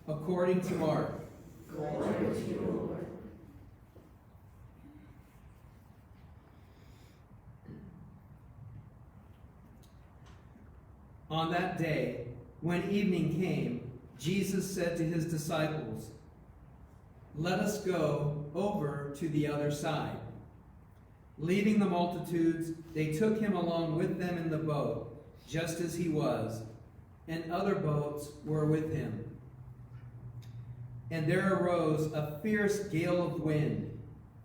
According to Mark. Glory to you, Lord. On that day, when evening came, Jesus said to his disciples, "Let us go over to the other side." Leaving the multitudes, they took him along with them in the boat, just as he was, and other boats were with him. And there arose a fierce gale of wind,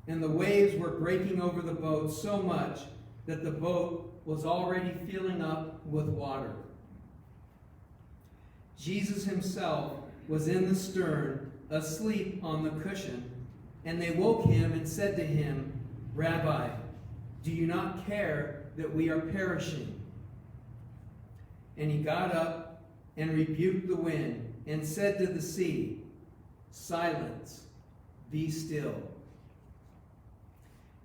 and the waves were breaking over the boat so much that the boat was already filling up with water. Jesus himself was in the stern, asleep on the cushion, and they woke him and said to him, "Rabbi, do you not care that we are perishing?" And he got up and rebuked the wind and said to the sea, "Silence, be still."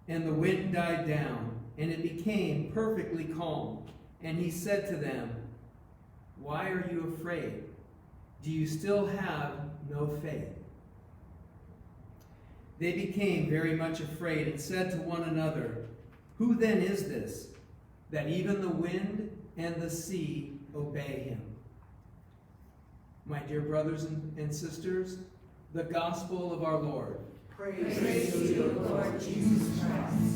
And the wind died down, and it became perfectly calm. And he said to them, "Why are you afraid? Do you still have no faith?" They became very much afraid and said to one another, "Who then is this, that even the wind and the sea obey him?" My dear brothers and sisters, the gospel of our Lord. Praise to you, Lord Jesus Christ.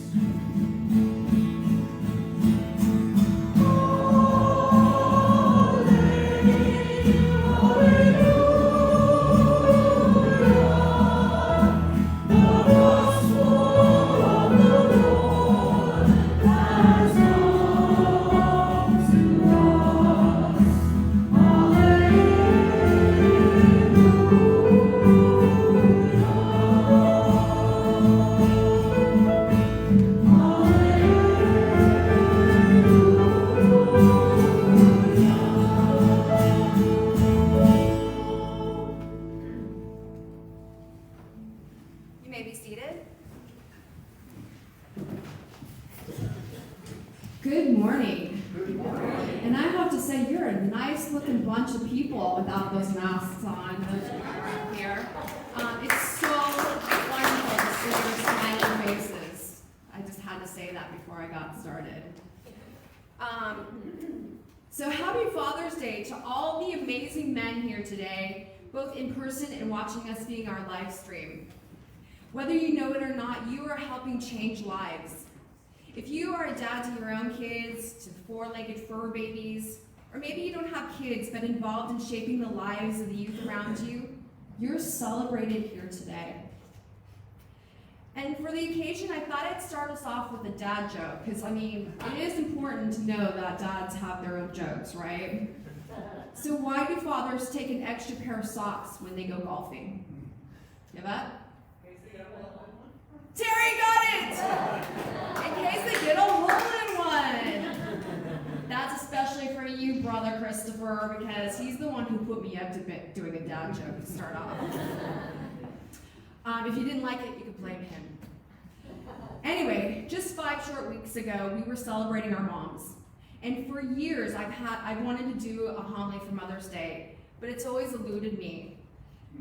Good morning. Good morning. And I have to say, you're a nice looking bunch of people without those masks on here. It's so wonderful to see your smiling faces. I just had to say that before I got started. So happy Father's Day to all the amazing men here today, both in person and watching us via our live stream. Whether you know it or not, you are helping change lives. If you are a dad to your own kids, to four-legged fur babies, or maybe you don't have kids but involved in shaping the lives of the youth around you, you're celebrated here today. And for the occasion, I thought I'd start us off with a dad joke, because, it is important to know that dads have their own jokes, right? So why do fathers take an extra pair of socks when they go golfing? You have that? Terry got it! In case they get a hole-in-one. That's especially for you, Brother Christopher, because he's the one who put me up to doing a dad joke to start off. If you didn't like it, you could blame him. Anyway, just 5 short weeks ago, we were celebrating our moms. And for years, I've wanted to do a homily for Mother's Day, but it's always eluded me.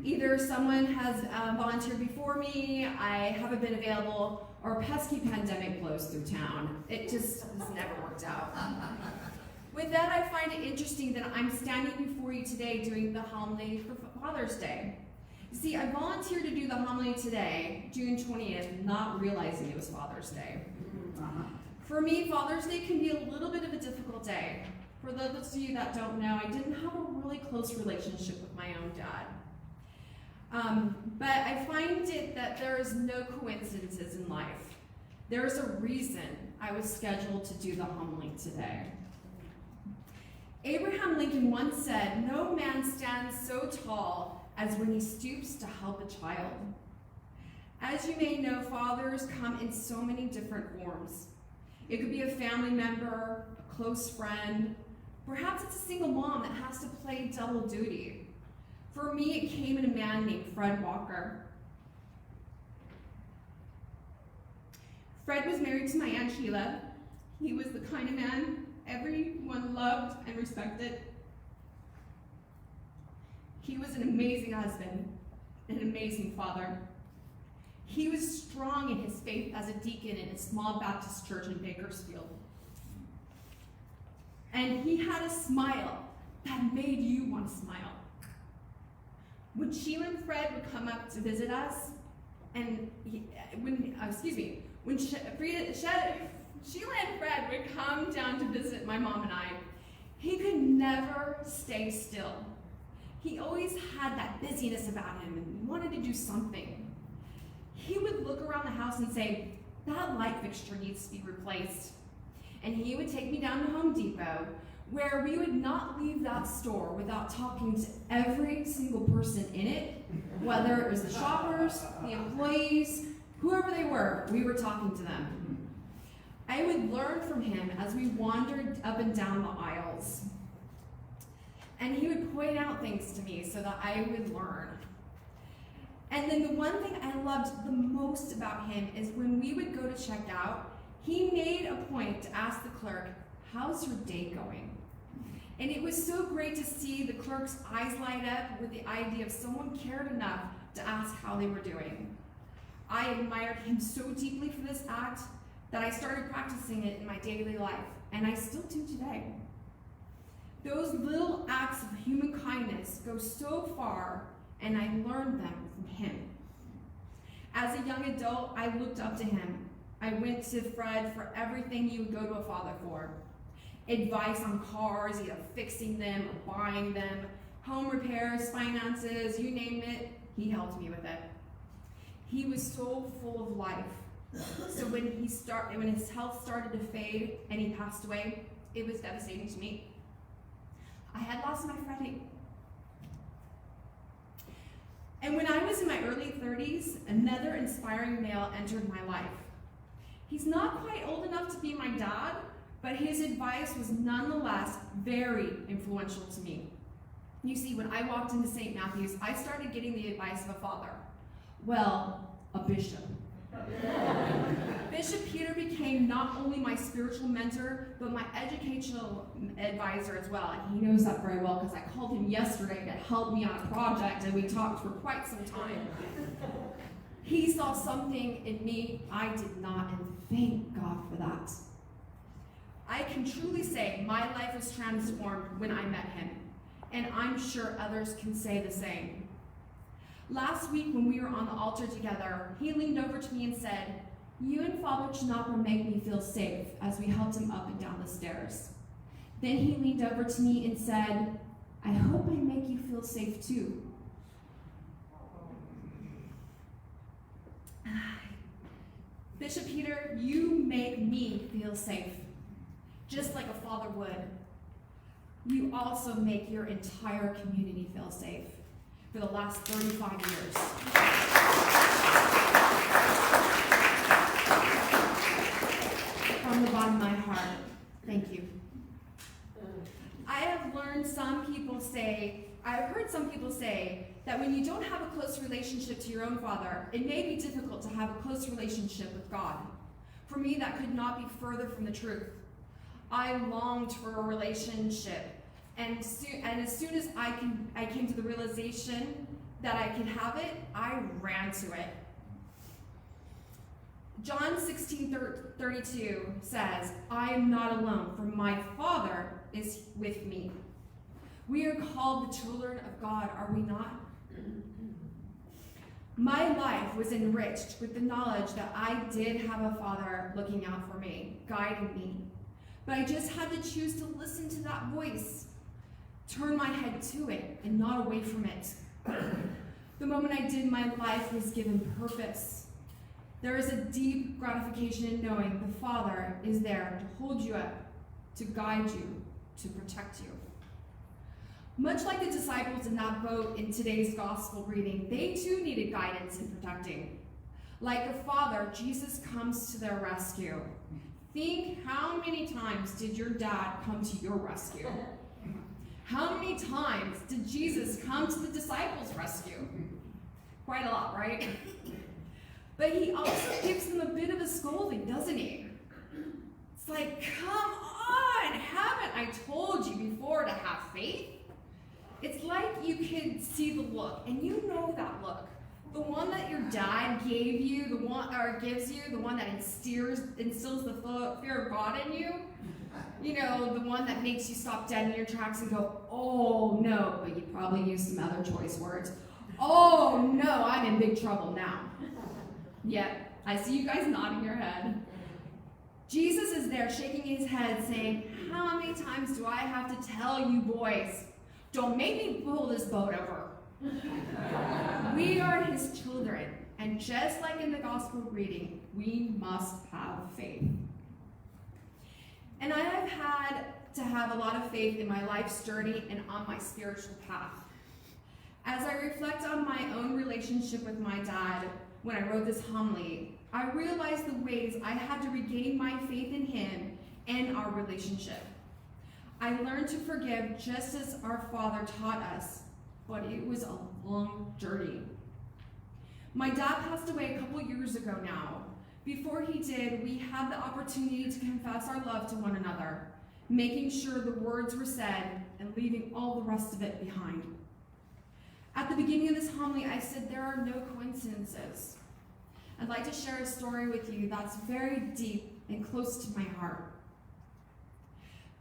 Either someone has volunteered before me, I haven't been available, or a pesky pandemic blows through town. It just has never worked out. With that, I find it interesting that I'm standing before you today doing the homily for Father's Day. You see, I volunteered to do the homily today, June 20th, not realizing it was Father's Day. For me, Father's Day can be a little bit of a difficult day. For those of you that don't know, I didn't have a really close relationship with my own dad. But I find it that there is no coincidences in life. There is a reason I was scheduled to do the homily today. Abraham Lincoln once said, "No man stands so tall as when he stoops to help a child." As you may know, fathers come in so many different forms. It could be a family member, a close friend, perhaps it's a single mom that has to play double duty. For me, it came in a man named Fred Walker. Fred was married to my Aunt Sheila. He was the kind of man everyone loved and respected. He was an amazing husband, an amazing father. He was strong in his faith as a deacon in a small Baptist church in Bakersfield. And he had a smile that made you want to smile. When Sheila and Fred would come up to visit us, and when Sheila and Fred would come down to visit my mom and I, he could never stay still. He always had that busyness about him and wanted to do something. He would look around the house and say, "That light fixture needs to be replaced." And he would take me down to Home Depot, where we would not leave that store without talking to every single person in it, whether it was the shoppers, the employees, whoever they were, we were talking to them. I would learn from him as we wandered up and down the aisles. And he would point out things to me so that I would learn. And then the one thing I loved the most about him is when we would go to check out, he made a point to ask the clerk, "How's your day going?" And it was so great to see the clerk's eyes light up with the idea of someone cared enough to ask how they were doing. I admired him so deeply for this act that I started practicing it in my daily life, and I still do today. Those little acts of human kindness go so far, and I learned them from him. As a young adult, I looked up to him. I went to Fred for everything you would go to a father for. Advice on cars, either fixing them or buying them, home repairs, finances, you name it, he helped me with it. He was so full of life. So when his health started to fade and he passed away, it was devastating to me. I had lost my Freddie. And when I was in my early 30s, another inspiring male entered my life. He's not quite old enough to be my dad, but his advice was nonetheless very influential to me. You see, when I walked into St. Matthew's, I started getting the advice of a father. Well, a bishop. Bishop Peter became not only my spiritual mentor, but my educational advisor as well. And he knows that very well because I called him yesterday to help me on a project, and we talked for quite some time. He saw something in me I did not, and thank God for that. I can truly say my life was transformed when I met him, and I'm sure others can say the same. Last week when we were on the altar together, he leaned over to me and said, "You and Father Chinapa make me feel safe," as we helped him up and down the stairs. Then he leaned over to me and said, "I hope I make you feel safe too." Bishop Peter, you make me feel safe, just like a father would. You also make your entire community feel safe for the last 35 years. From the bottom of my heart, thank you. I've heard some people say that when you don't have a close relationship to your own father, it may be difficult to have a close relationship with God. For me, that could not be further from the truth. I longed for a relationship, and as soon as I came to the realization that I could have it, I ran to it. John 16:32 says, "I am not alone, for my Father is with me." We are called the children of God, are we not? My life was enriched with the knowledge that I did have a Father looking out for me, guiding me. but I just had to choose to listen to that voice, turn my head to it and not away from it. The moment I did, my life was given purpose. There is a deep gratification in knowing the Father is there to hold you up, to guide you, to protect you. Much like the disciples in that boat in today's gospel reading, they too needed guidance and protecting. Like a father, Jesus comes to their rescue. Think, how many times did your dad come to your rescue? How many times did Jesus come to the disciples' rescue? Quite a lot, right? But he also gives them a bit of a scolding, doesn't he? It's like, come on, haven't I told you before to have faith? It's like you can see the look, and you know that look. The one that your dad gave you, gives you, the one that instills the fear of God in you. You know, the one that makes you stop dead in your tracks and go, oh no, but you probably use some other choice words. Oh no, I'm in big trouble now. Yet, I see you guys nodding your head. Jesus is there shaking his head saying, how many times do I have to tell you boys, don't make me pull this boat over. We are his children, and just like in the gospel reading, we must have faith. And I have had to have a lot of faith in my life's journey and on my spiritual path. As I reflect on my own relationship with my dad when I wrote this homily, I realized the ways I had to regain my faith in him and our relationship. I learned to forgive just as our Father taught us, but it was a long journey. My dad passed away a couple years ago now. Before he did, we had the opportunity to confess our love to one another, making sure the words were said and leaving all the rest of it behind. At the beginning of this homily, I said there are no coincidences. I'd like to share a story with you that's very deep and close to my heart.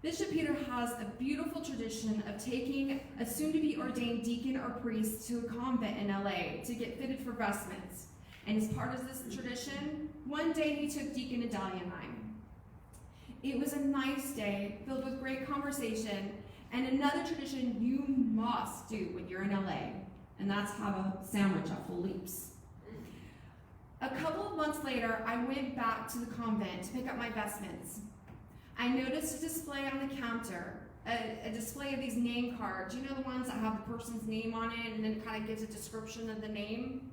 Bishop Peter has a beautiful tradition of taking a soon-to-be ordained deacon or priest to a convent in LA to get fitted for vestments. And as part of this tradition, one day he took Deacon, Adalia, and I. It was a nice day, filled with great conversation, and another tradition you must do when you're in LA, and that's have a sandwich at Philippe's. A couple of months later, I went back to the convent to pick up my vestments. I noticed a display on the counter, a display of these name cards. You know, the ones that have the person's name on it, and then it kind of gives a description of the name?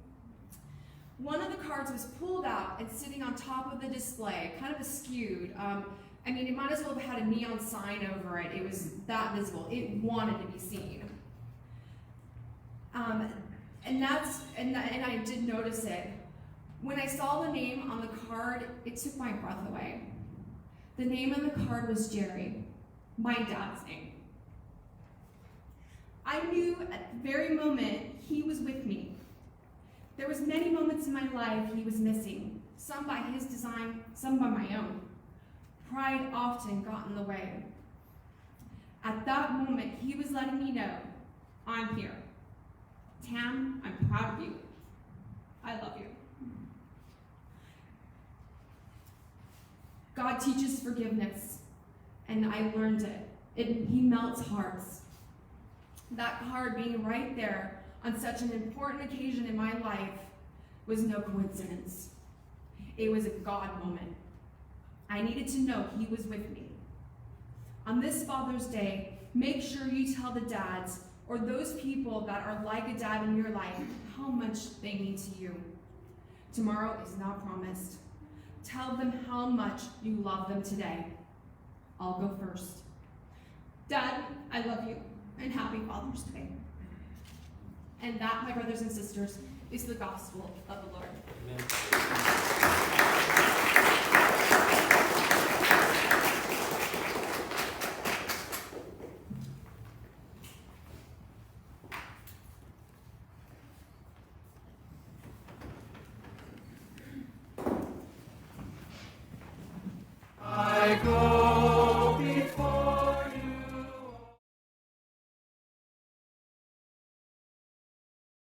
One of the cards was pulled out and sitting on top of the display, kind of askewed. I mean, it might as well have had a neon sign over it. It was that visible. It wanted to be seen. And I did notice it. When I saw the name on the card, it took my breath away. The name on the card was Jerry, my dad's name. I knew at the very moment he was with me. There was many moments in my life he was missing, some by his design, some by my own. Pride often got in the way. At that moment, he was letting me know, I'm here. Tam, I'm proud of you. I love you. God teaches forgiveness, and I learned it. He melts hearts. That card being right there on such an important occasion in my life was no coincidence. It was a God moment. I needed to know he was with me. On this Father's Day, make sure you tell the dads or those people that are like a dad in your life how much they mean to you. Tomorrow is not promised. Tell them how much you love them today. I'll go first. Dad, I love you, and happy Father's Day. And that, my brothers and sisters, is the gospel of the Lord. Amen.